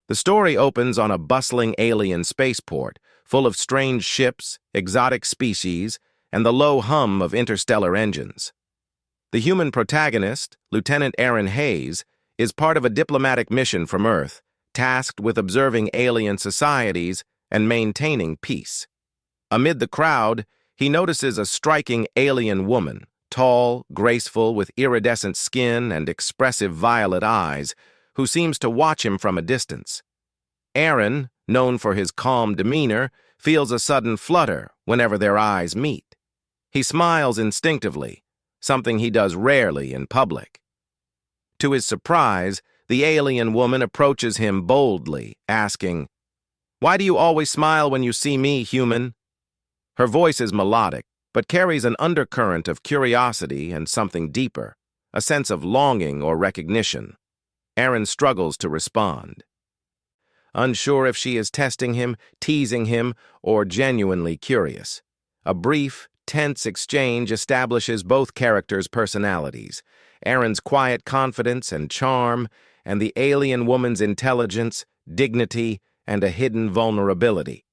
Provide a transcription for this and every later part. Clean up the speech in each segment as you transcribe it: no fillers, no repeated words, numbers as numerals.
The story opens on a bustling alien spaceport, full of strange ships, exotic species, and the low hum of interstellar engines. The human protagonist, Lieutenant Aaron Hayes, is part of a diplomatic mission from Earth, tasked with observing alien societies and maintaining peace. Amid the crowd, he notices a striking alien woman, tall, graceful, with iridescent skin and expressive violet eyes, who seems to watch him from a distance. Aaron, known for his calm demeanor, feels a sudden flutter whenever their eyes meet. He smiles instinctively, something he does rarely in public. To his surprise, the alien woman approaches him boldly, asking, "Why do you always smile when you see me, human?" Her voice is melodic, but carries an undercurrent of curiosity and something deeper, a sense of longing or recognition. Aaron struggles to respond, unsure if she is testing him, teasing him, or genuinely curious. A brief, tense exchange establishes both characters' personalities, Aaron's quiet confidence and charm, and the alien woman's intelligence, dignity, and a hidden vulnerability.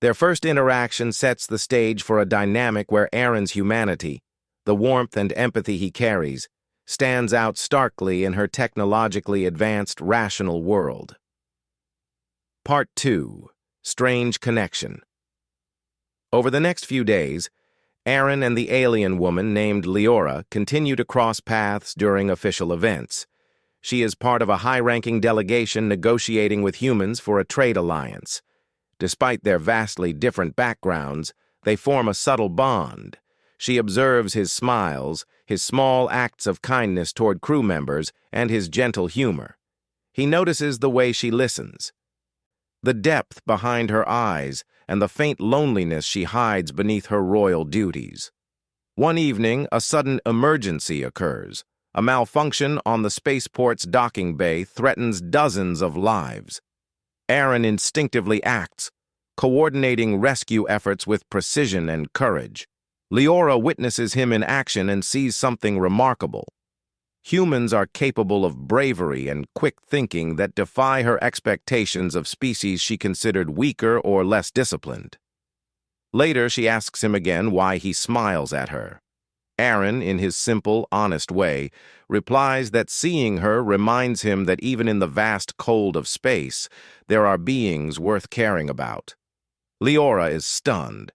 Their first interaction sets the stage for a dynamic where Aaron's humanity, the warmth and empathy he carries, stands out starkly in her technologically advanced, rational world. Part 2. Strange Connection. Over the next few days, Aaron and the alien woman named Leora continue to cross paths during official events. She is part of a high-ranking delegation negotiating with humans for a trade alliance. Despite their vastly different backgrounds, they form a subtle bond. She observes his smiles, his small acts of kindness toward crew members, and his gentle humor. He notices the way she listens, the depth behind her eyes, and the faint loneliness she hides beneath her royal duties. One evening, a sudden emergency occurs. A malfunction on the spaceport's docking bay threatens dozens of lives. Aaron instinctively acts, coordinating rescue efforts with precision and courage. Leora witnesses him in action and sees something remarkable. Humans are capable of bravery and quick thinking that defy her expectations of species she considered weaker or less disciplined. Later, she asks him again why he smiles at her. Aaron, in his simple, honest way, replies that seeing her reminds him that even in the vast cold of space, there are beings worth caring about. Leora is stunned,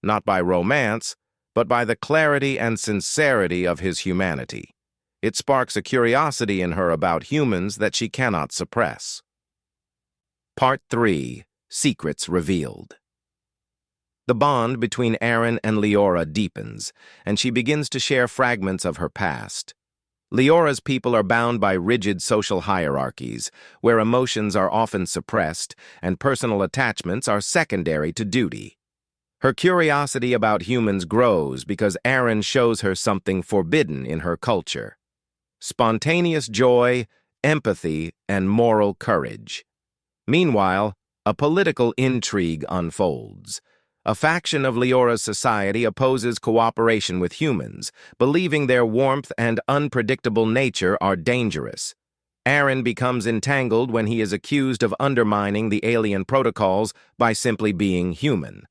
not by romance, but by the clarity and sincerity of his humanity. It sparks a curiosity in her about humans that she cannot suppress. Part 3. Secrets Revealed. The bond between Aaron and Leora deepens, and she begins to share fragments of her past. Leora's people are bound by rigid social hierarchies, where emotions are often suppressed and personal attachments are secondary to duty. Her curiosity about humans grows because Aaron shows her something forbidden in her culture: spontaneous joy, empathy, and moral courage. Meanwhile, a political intrigue unfolds. A faction of Leora's society opposes cooperation with humans, believing their warmth and unpredictable nature are dangerous. Aaron becomes entangled when he is accused of undermining the alien protocols by simply being human.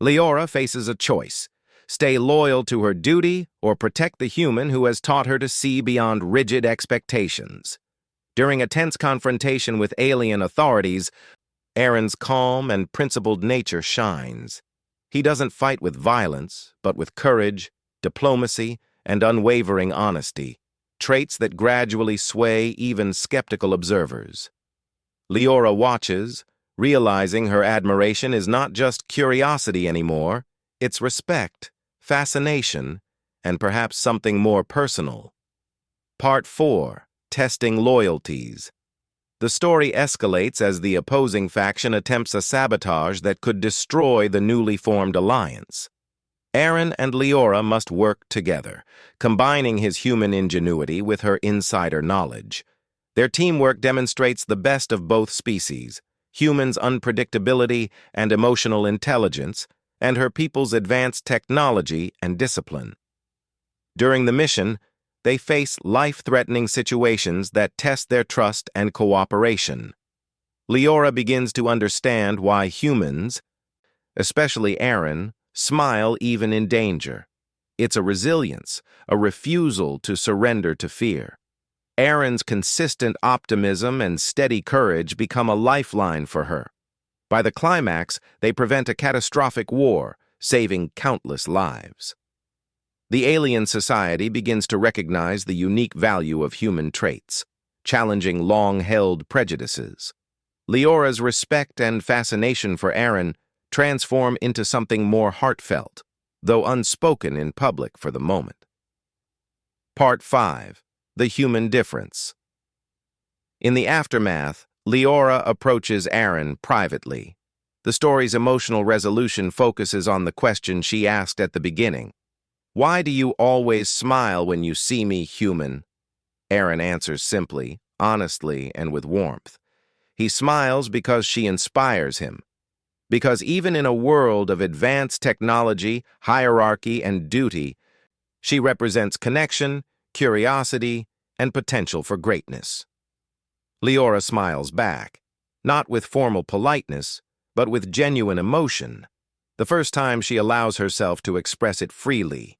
Leora faces a choice: stay loyal to her duty or protect the human who has taught her to see beyond rigid expectations. During a tense confrontation with alien authorities, Aaron's calm and principled nature shines. He doesn't fight with violence, but with courage, diplomacy, and unwavering honesty, traits that gradually sway even skeptical observers. Leora watches, realizing her admiration is not just curiosity anymore, it's respect, fascination, and perhaps something more personal. Part 4. Testing Loyalties. The story escalates as the opposing faction attempts a sabotage that could destroy the newly formed alliance. Aaron and Leora must work together, combining his human ingenuity with her insider knowledge. Their teamwork demonstrates the best of both species: humans' unpredictability and emotional intelligence, and her people's advanced technology and discipline. During the mission, they face life-threatening situations that test their trust and cooperation. Leora begins to understand why humans, especially Aaron, smile even in danger. It's a resilience, a refusal to surrender to fear. Aaron's consistent optimism and steady courage become a lifeline for her. By the climax, they prevent a catastrophic war, saving countless lives. The alien society begins to recognize the unique value of human traits, challenging long-held prejudices. Leora's respect and fascination for Aaron transform into something more heartfelt, though unspoken in public for the moment. Part 5. The Human Difference. In the aftermath, Leora approaches Aaron privately. The story's emotional resolution focuses on the question she asked at the beginning. "Why do you always smile when you see me, human?" Aaron answers simply, honestly, and with warmth. He smiles because she inspires him. Because even in a world of advanced technology, hierarchy, and duty, she represents connection, curiosity, and potential for greatness. Leora smiles back, not with formal politeness, but with genuine emotion, the first time she allows herself to express it freely.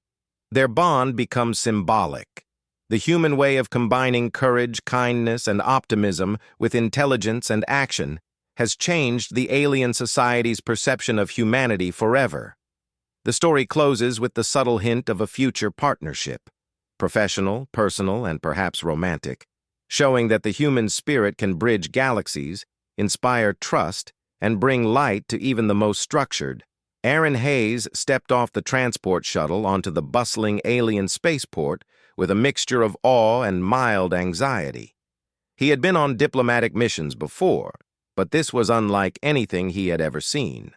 Their bond becomes symbolic. The human way of combining courage, kindness, and optimism with intelligence and action has changed the alien society's perception of humanity forever. The story closes with the subtle hint of a future partnership, professional, personal, and perhaps romantic, showing that the human spirit can bridge galaxies, inspire trust, and bring light to even the most structured. Aaron Hayes stepped off the transport shuttle onto the bustling alien spaceport with a mixture of awe and mild anxiety. He had been on diplomatic missions before, but this was unlike anything he had ever seen.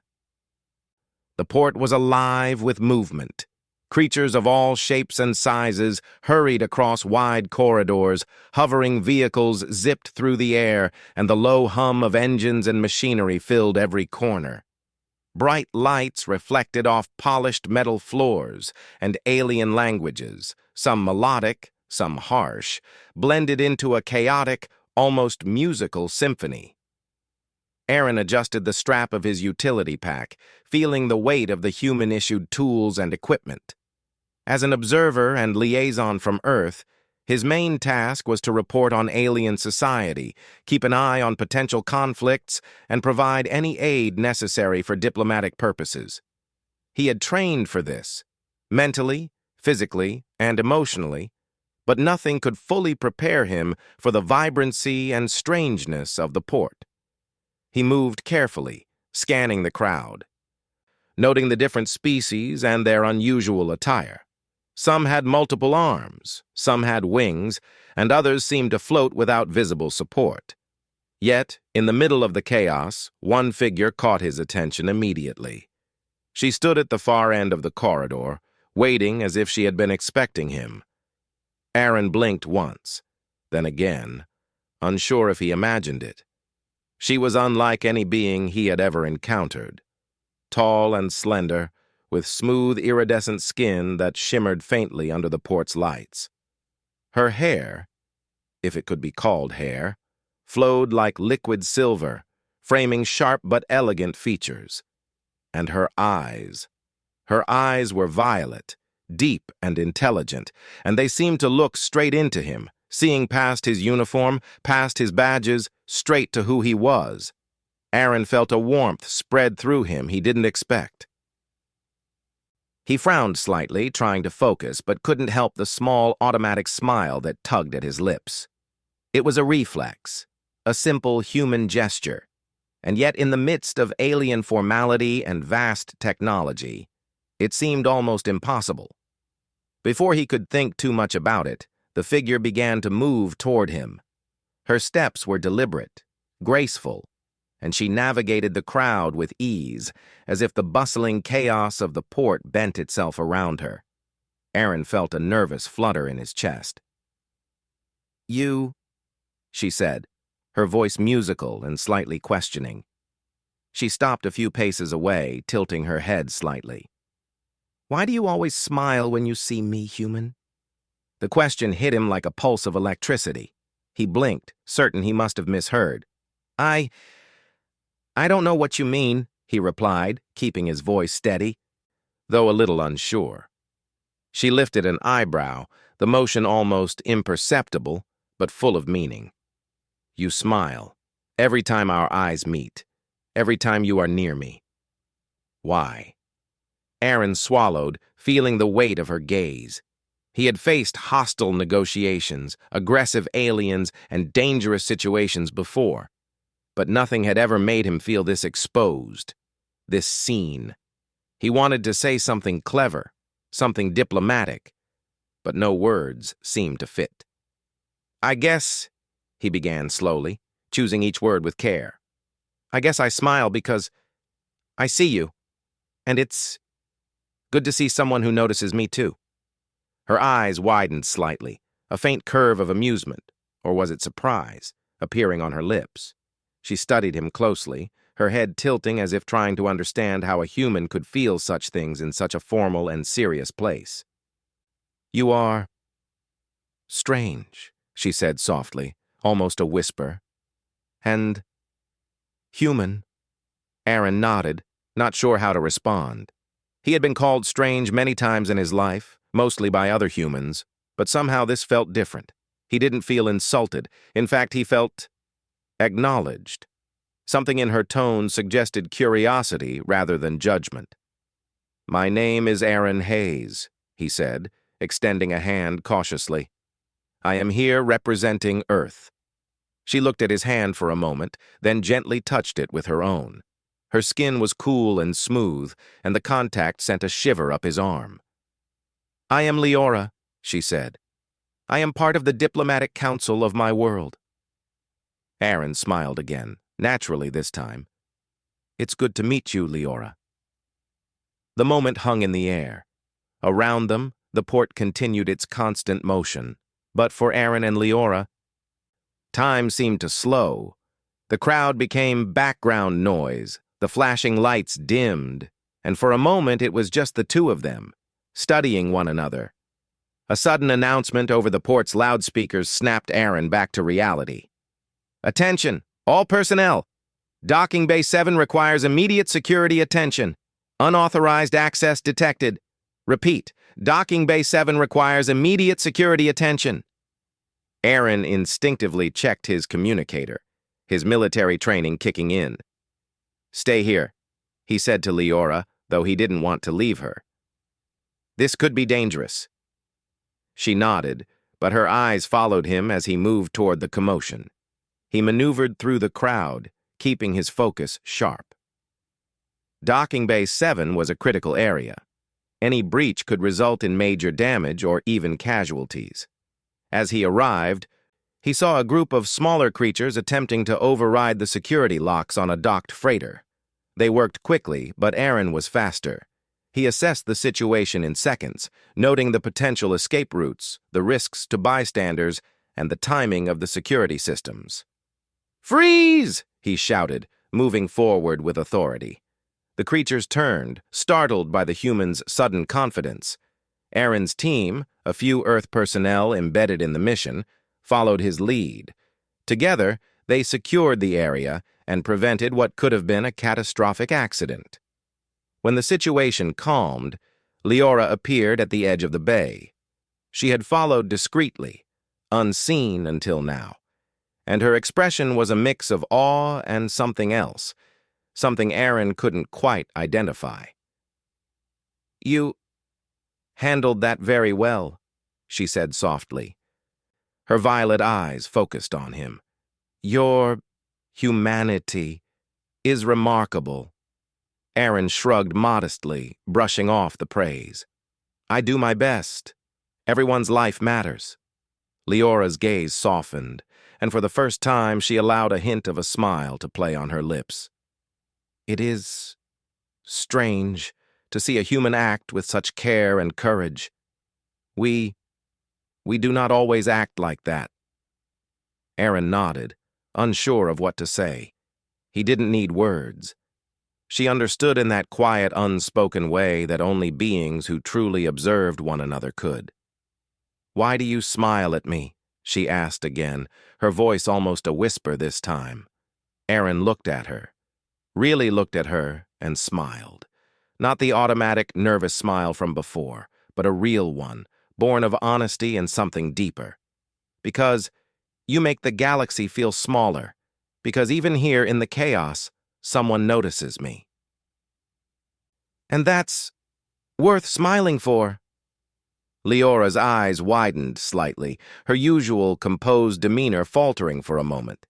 The port was alive with movement. Creatures of all shapes and sizes hurried across wide corridors, hovering vehicles zipped through the air, and the low hum of engines and machinery filled every corner. Bright lights reflected off polished metal floors, and alien languages, some melodic, some harsh, blended into a chaotic, almost musical symphony. Aaron adjusted the strap of his utility pack, feeling the weight of the human-issued tools and equipment. As an observer and liaison from Earth, his main task was to report on alien society, keep an eye on potential conflicts, and provide any aid necessary for diplomatic purposes. He had trained for this, mentally, physically, and emotionally, but nothing could fully prepare him for the vibrancy and strangeness of the port. He moved carefully, scanning the crowd, noting the different species and their unusual attire. Some had multiple arms, some had wings, and others seemed to float without visible support. Yet, in the middle of the chaos, one figure caught his attention immediately. She stood at the far end of the corridor, waiting as if she had been expecting him. Aaron blinked once, then again, unsure if he imagined it. She was unlike any being he had ever encountered. Tall and slender, with smooth iridescent skin that shimmered faintly under the port's lights. Her hair, if it could be called hair, flowed like liquid silver, framing sharp but elegant features. And her eyes were violet, deep and intelligent, and they seemed to look straight into him, seeing past his uniform, past his badges, straight to who he was. Aaron felt a warmth spread through him he didn't expect. He frowned slightly, trying to focus, but couldn't help the small, automatic smile that tugged at his lips. It was a reflex, a simple human gesture, and yet in the midst of alien formality and vast technology, it seemed almost impossible. Before he could think too much about it, the figure began to move toward him. Her steps were deliberate, graceful, and she navigated the crowd with ease, as if the bustling chaos of the port bent itself around her. Aaron felt a nervous flutter in his chest. "You," she said, her voice musical and slightly questioning. She stopped a few paces away, tilting her head slightly. "Why do you always smile when you see me, human?" The question hit him like a pulse of electricity. He blinked, certain he must have misheard. I don't know what you mean, he replied, keeping his voice steady, though a little unsure. She lifted an eyebrow, the motion almost imperceptible, but full of meaning. You smile. Every time our eyes meet. Every time you are near me. Why? Aaron swallowed, feeling the weight of her gaze. He had faced hostile negotiations, aggressive aliens, and dangerous situations before, but nothing had ever made him feel this exposed, this seen. He wanted to say something clever, something diplomatic, but no words seemed to fit. I guess, he began slowly, choosing each word with care. I guess I smile because I see you, and it's good to see someone who notices me too. Her eyes widened slightly, a faint curve of amusement, or was it surprise, appearing on her lips. She studied him closely, her head tilting as if trying to understand how a human could feel such things in such a formal and serious place. You are strange, she said softly, almost a whisper. And human. Aaron nodded, not sure how to respond. He had been called strange many times in his life, mostly by other humans, but somehow this felt different. He didn't feel insulted. In fact, he felt acknowledged. Something in her tone suggested curiosity rather than judgment. My name is Aaron Hayes, he said, extending a hand cautiously. I am here representing Earth. She looked at his hand for a moment, then gently touched it with her own. Her skin was cool and smooth, and the contact sent a shiver up his arm. I am Leora, she said. I am part of the diplomatic council of my world. Aaron smiled again, naturally this time. It's good to meet you, Leora. The moment hung in the air. Around them, the port continued its constant motion, but for Aaron and Leora, time seemed to slow. The crowd became background noise, the flashing lights dimmed, and for a moment it was just the two of them, studying one another. A sudden announcement over the port's loudspeakers snapped Aaron back to reality. Attention, all personnel! Docking Bay 7 requires immediate security attention. Unauthorized access detected. Repeat, Docking Bay 7 requires immediate security attention. Aaron instinctively checked his communicator, his military training kicking in. Stay here, he said to Leora, though he didn't want to leave her. This could be dangerous. She nodded, but her eyes followed him as he moved toward the commotion. He maneuvered through the crowd, keeping his focus sharp. Docking Bay 7 was a critical area. Any breach could result in major damage or even casualties. As he arrived, he saw a group of smaller creatures attempting to override the security locks on a docked freighter. They worked quickly, but Aaron was faster. He assessed the situation in seconds, noting the potential escape routes, the risks to bystanders, and the timing of the security systems. Freeze! He shouted, moving forward with authority. The creatures turned, startled by the humans' sudden confidence. Aaron's team, a few Earth personnel embedded in the mission, followed his lead. Together, they secured the area and prevented what could have been a catastrophic accident. When the situation calmed, Leora appeared at the edge of the bay. She had followed discreetly, unseen until now, and her expression was a mix of awe and something else, something Aaron couldn't quite identify. You handled that very well, she said softly. Her violet eyes focused on him. Your humanity is remarkable. Aaron shrugged modestly, brushing off the praise. I do my best. Everyone's life matters. Leora's gaze softened, and for the first time she allowed a hint of a smile to play on her lips. It is strange to see a human act with such care and courage. We do not always act like that. Aaron nodded, unsure of what to say. He didn't need words. She understood in that quiet, unspoken way that only beings who truly observed one another could. Why do you smile at me? She asked again, her voice almost a whisper this time. Aaron looked at her. really looked at her and smiled. Not the automatic, nervous smile from before, but a real one, born of honesty and something deeper. Because you make the galaxy feel smaller. Because even here in the chaos, someone notices me. And that's worth smiling for. Leora's eyes widened slightly, her usual composed demeanor faltering for a moment.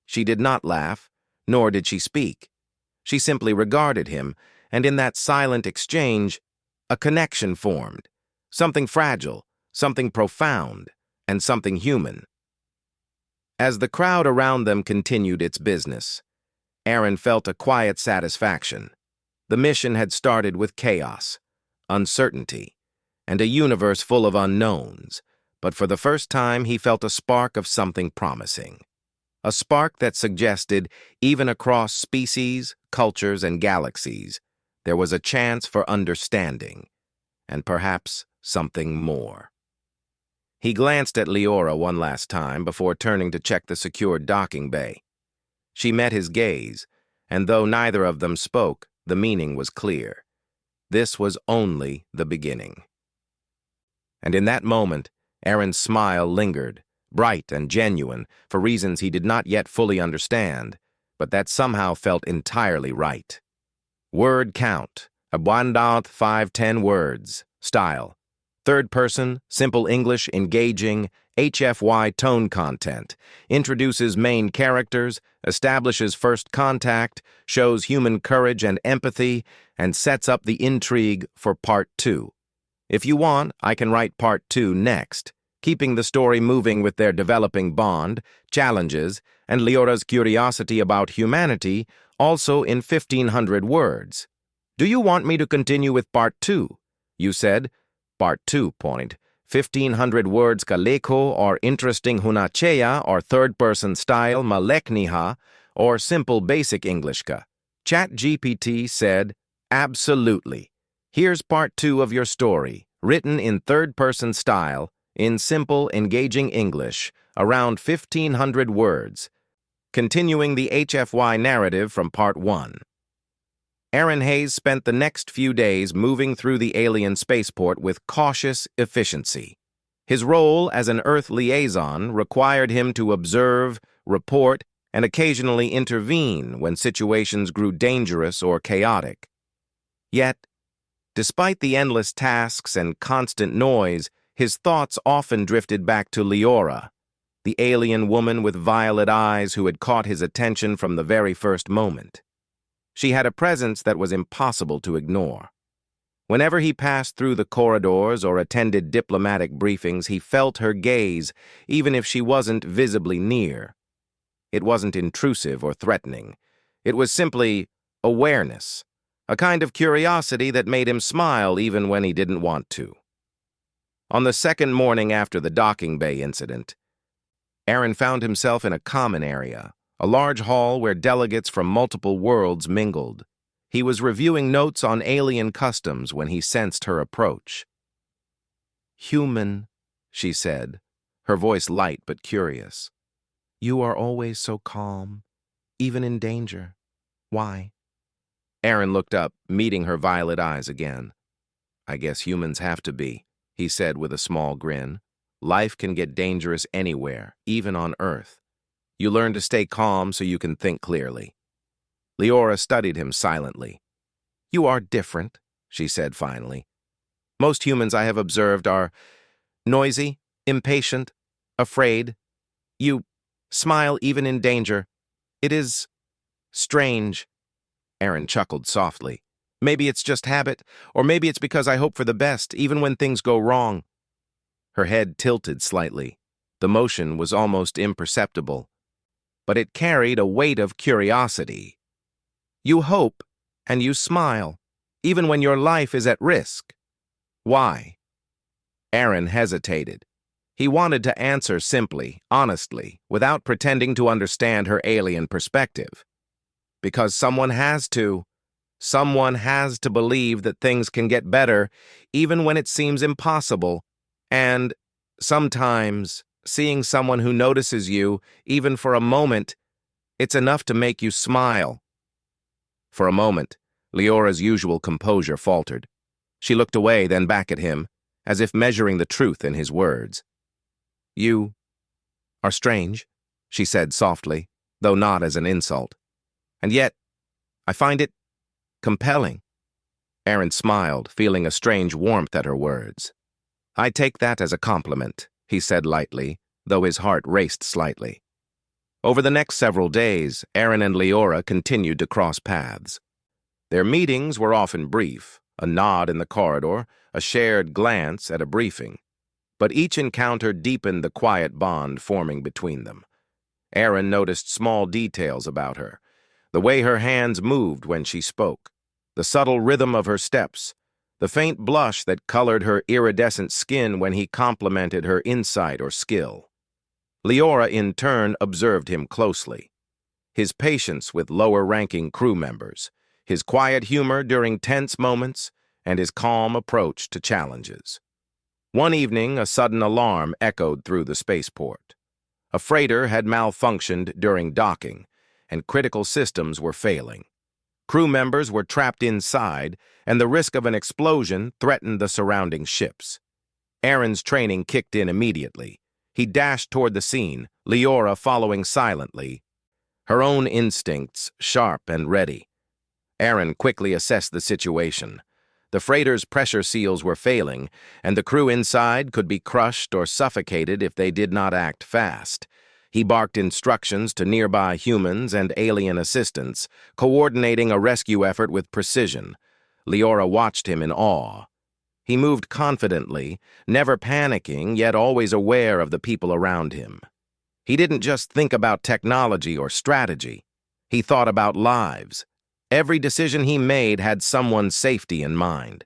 She did not laugh, nor did she speak. She simply regarded him, and in that silent exchange, a connection formed. Something fragile, something profound, and something human. As the crowd around them continued its business, Aaron felt a quiet satisfaction. The mission had started with chaos, uncertainty, and a universe full of unknowns, but for the first time he felt a spark of something promising. A spark that suggested, even across species, cultures, and galaxies, there was a chance for understanding, and perhaps something more. He glanced at Leora one last time before turning to check the secured docking bay. She met his gaze, and though neither of them spoke, the meaning was clear. This was only the beginning. And in that moment, Aaron's smile lingered, bright and genuine, for reasons he did not yet fully understand, but that somehow felt entirely right. Word count, abundant 5-10 words, style. Third person, simple English, engaging, HFY tone content, introduces main characters, establishes first contact, shows human courage and empathy, and sets up the intrigue for part 2. If you want, I can write part 2 next, keeping the story moving with their developing bond, challenges, and Leora's curiosity about humanity, also in 1,500 words. Do you want me to continue with part 2? You said, part 2 point. 1,500 words kaleko or interesting hunachea or third-person style malekniha or simple basic English ka. ChatGPT said, absolutely. Here's part 2 of your story, written in third-person style, in simple, engaging English, around 1,500 words, continuing the HFY narrative from part 1. Aaron Hayes spent the next few days moving through the alien spaceport with cautious efficiency. His role as an Earth liaison required him to observe, report, and occasionally intervene when situations grew dangerous or chaotic. Yet, despite the endless tasks and constant noise, his thoughts often drifted back to Leora, the alien woman with violet eyes who had caught his attention from the very first moment. She had a presence that was impossible to ignore. Whenever he passed through the corridors or attended diplomatic briefings, he felt her gaze, even if she wasn't visibly near. It wasn't intrusive or threatening. It was simply awareness, a kind of curiosity that made him smile even when he didn't want to. On the second morning after the docking bay incident, Aaron found himself in a common area, a large hall where delegates from multiple worlds mingled. He was reviewing notes on alien customs when he sensed her approach. "Human," she said, her voice light but curious. "You are always so calm, even in danger. Why?" Aaron looked up, meeting her violet eyes again. "I guess humans have to be," he said with a small grin. "Life can get dangerous anywhere, even on Earth. You learn to stay calm so you can think clearly." Leora studied him silently. "You are different," she said finally. "Most humans I have observed are noisy, impatient, afraid. You smile even in danger. It is strange." Aaron chuckled softly. "Maybe it's just habit, or maybe it's because I hope for the best, even when things go wrong." Her head tilted slightly. The motion was almost imperceptible, but it carried a weight of curiosity. "You hope, and you smile, even when your life is at risk. Why?" Aaron hesitated. He wanted to answer simply, honestly, without pretending to understand her alien perspective. Because someone has to. Someone has to believe that things can get better, even when it seems impossible. And sometimes, seeing someone who notices you, even for a moment, it's enough to make you smile. For a moment, Leora's usual composure faltered. She looked away, then back at him, as if measuring the truth in his words. "You are strange," she said softly, though not as an insult. "And yet, I find it compelling." Aaron smiled, feeling a strange warmth at her words. "I take that as a compliment," he said lightly, though his heart raced slightly. Over the next several days, Aaron and Leora continued to cross paths. Their meetings were often brief, a nod in the corridor, a shared glance at a briefing. But each encounter deepened the quiet bond forming between them. Aaron noticed small details about her, the way her hands moved when she spoke, the subtle rhythm of her steps, the faint blush that colored her iridescent skin when he complimented her insight or skill. Leora, in turn, observed him closely. His patience with lower-ranking crew members, his quiet humor during tense moments, and his calm approach to challenges. One evening, a sudden alarm echoed through the spaceport. A freighter had malfunctioned during docking, and critical systems were failing. Crew members were trapped inside, and the risk of an explosion threatened the surrounding ships. Aaron's training kicked in immediately. He dashed toward the scene, Leora following silently, her own instincts sharp and ready. Aaron quickly assessed the situation. The freighter's pressure seals were failing, and the crew inside could be crushed or suffocated if they did not act fast. He barked instructions to nearby humans and alien assistants, coordinating a rescue effort with precision. Leora watched him in awe. He moved confidently, never panicking, yet always aware of the people around him. He didn't just think about technology or strategy. He thought about lives. Every decision he made had someone's safety in mind.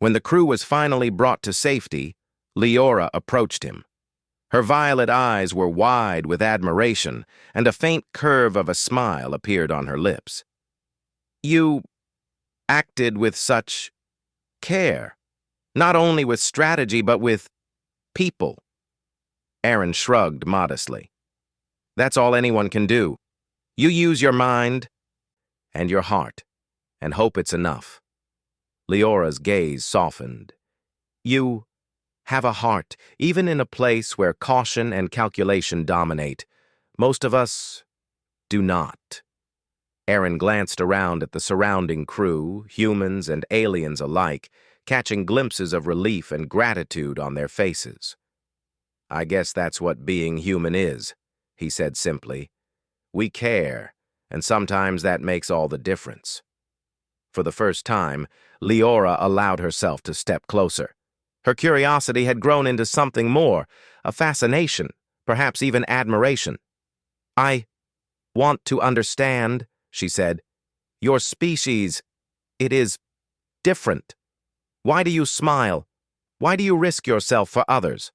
When the crew was finally brought to safety, Leora approached him. Her violet eyes were wide with admiration, and a faint curve of a smile appeared on her lips. "You acted with such care, not only with strategy but with people." Aaron shrugged modestly. "That's all anyone can do. You use your mind and your heart, and hope it's enough." Leora's gaze softened. "You have a heart, even in a place where caution and calculation dominate. Most of us do not." Aaron glanced around at the surrounding crew, humans and aliens alike, catching glimpses of relief and gratitude on their faces. "I guess that's what being human is," he said simply. "We care, and sometimes that makes all the difference." For the first time, Leora allowed herself to step closer. Her curiosity had grown into something more, a fascination, perhaps even admiration. "I want to understand," she said. "Your species, it is different. Why do you smile? Why do you risk yourself for others?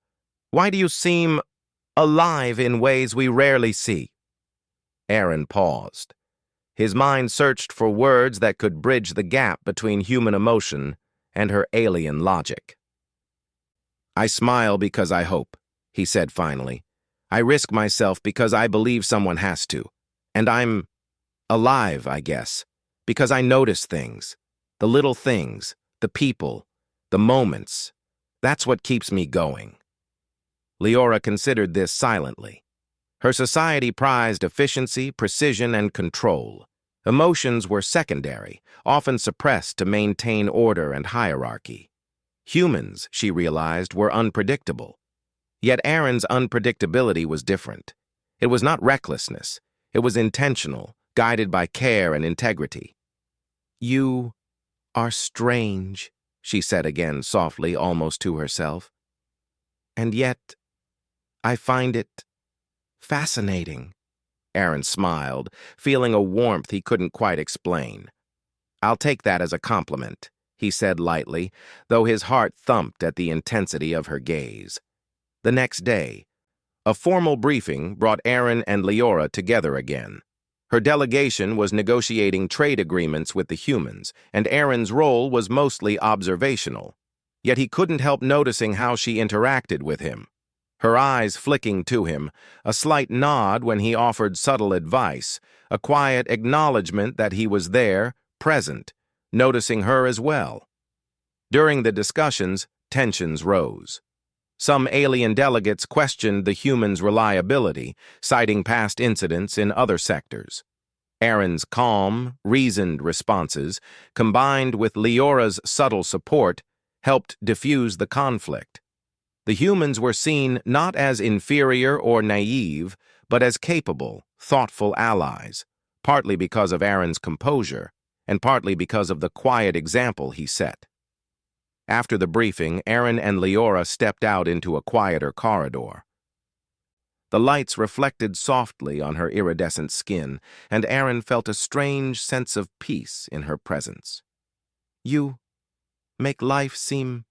Why do you seem alive in ways we rarely see?" Aaron paused. His mind searched for words that could bridge the gap between human emotion and her alien logic. "I smile because I hope," he said finally. "I risk myself because I believe someone has to. And I'm alive, I guess, because I notice things. The little things, the people, the moments. That's what keeps me going." Leora considered this silently. Her society prized efficiency, precision, and control. Emotions were secondary, often suppressed to maintain order and hierarchy. Humans, she realized, were unpredictable. Yet Aaron's unpredictability was different. It was not recklessness. It was intentional, guided by care and integrity. "You are strange," she said again softly, almost to herself. "And yet, I find it fascinating." Aaron smiled, feeling a warmth he couldn't quite explain. "I'll take that as a compliment," he said lightly, though his heart thumped at the intensity of her gaze. The next day, a formal briefing brought Aaron and Leora together again. Her delegation was negotiating trade agreements with the humans, and Aaron's role was mostly observational. Yet he couldn't help noticing how she interacted with him. Her eyes flicking to him, a slight nod when he offered subtle advice, a quiet acknowledgement that he was there, present, noticing her as well. During the discussions, tensions rose. Some alien delegates questioned the humans' reliability, citing past incidents in other sectors. Aaron's calm, reasoned responses, combined with Leora's subtle support, helped diffuse the conflict. The humans were seen not as inferior or naive, but as capable, thoughtful allies, partly because of Aaron's composure, and partly because of the quiet example he set. After the briefing, Aaron and Leora stepped out into a quieter corridor. The lights reflected softly on her iridescent skin, and Aaron felt a strange sense of peace in her presence. "You make life seem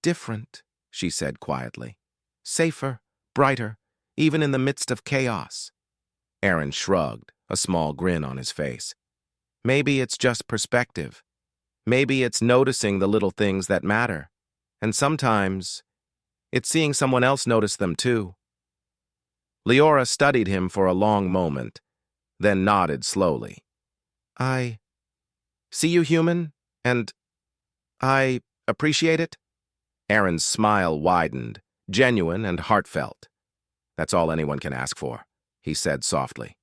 different," she said quietly. "Safer, brighter, even in the midst of chaos." Aaron shrugged, a small grin on his face. "Maybe it's just perspective. Maybe it's noticing the little things that matter. And sometimes, it's seeing someone else notice them too." Leora studied him for a long moment, then nodded slowly. "I see you, human, and I appreciate it." Aaron's smile widened, genuine and heartfelt. "That's all anyone can ask for," he said softly.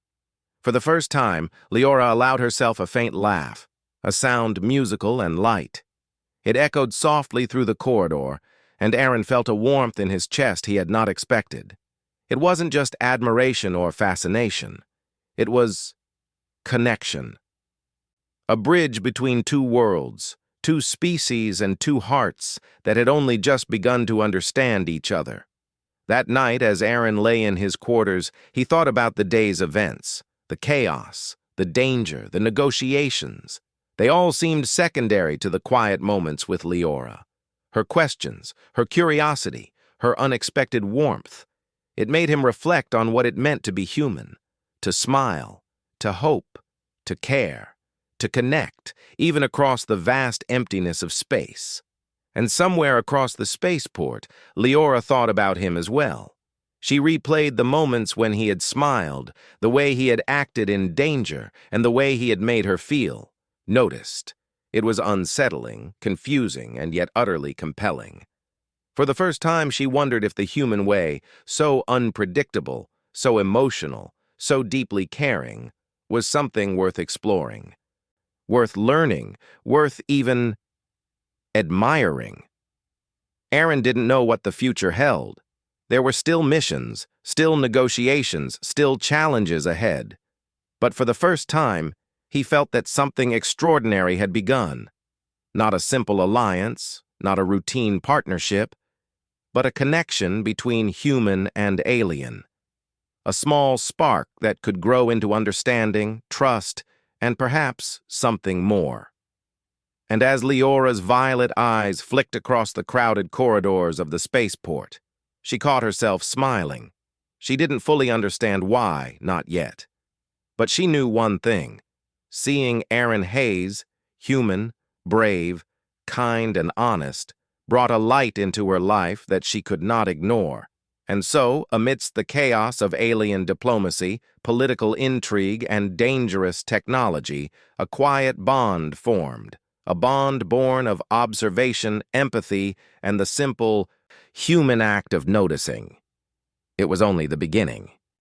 For the first time, Leora allowed herself a faint laugh, a sound musical and light. It echoed softly through the corridor, and Aaron felt a warmth in his chest he had not expected. It wasn't just admiration or fascination. It was connection. A bridge between two worlds, two species and two hearts that had only just begun to understand each other. That night, as Aaron lay in his quarters, he thought about the day's events, the chaos, the danger, the negotiations. They all seemed secondary to the quiet moments with Leora. Her questions, her curiosity, her unexpected warmth. It made him reflect on what it meant to be human, to smile, to hope, to care, to connect, even across the vast emptiness of space. And somewhere across the spaceport, Leora thought about him as well. She replayed the moments when he had smiled, the way he had acted in danger, and the way he had made her feel, noticed. It was unsettling, confusing, and yet utterly compelling. For the first time, she wondered if the human way, so unpredictable, so emotional, so deeply caring, was something worth exploring, worth learning, worth even admiring. Aaron didn't know what the future held. There were still missions, still negotiations, still challenges ahead. But for the first time, he felt that something extraordinary had begun. Not a simple alliance, not a routine partnership, but a connection between human and alien. A small spark that could grow into understanding, trust, and perhaps something more. And as Leora's violet eyes flicked across the crowded corridors of the spaceport, she caught herself smiling. She didn't fully understand why, not yet. But she knew one thing. Seeing Aaron Hayes, human, brave, kind, and honest, brought a light into her life that she could not ignore. And so, amidst the chaos of alien diplomacy, political intrigue, and dangerous technology, a quiet bond formed, a bond born of observation, empathy, and the simple, human act of noticing. It was only the beginning.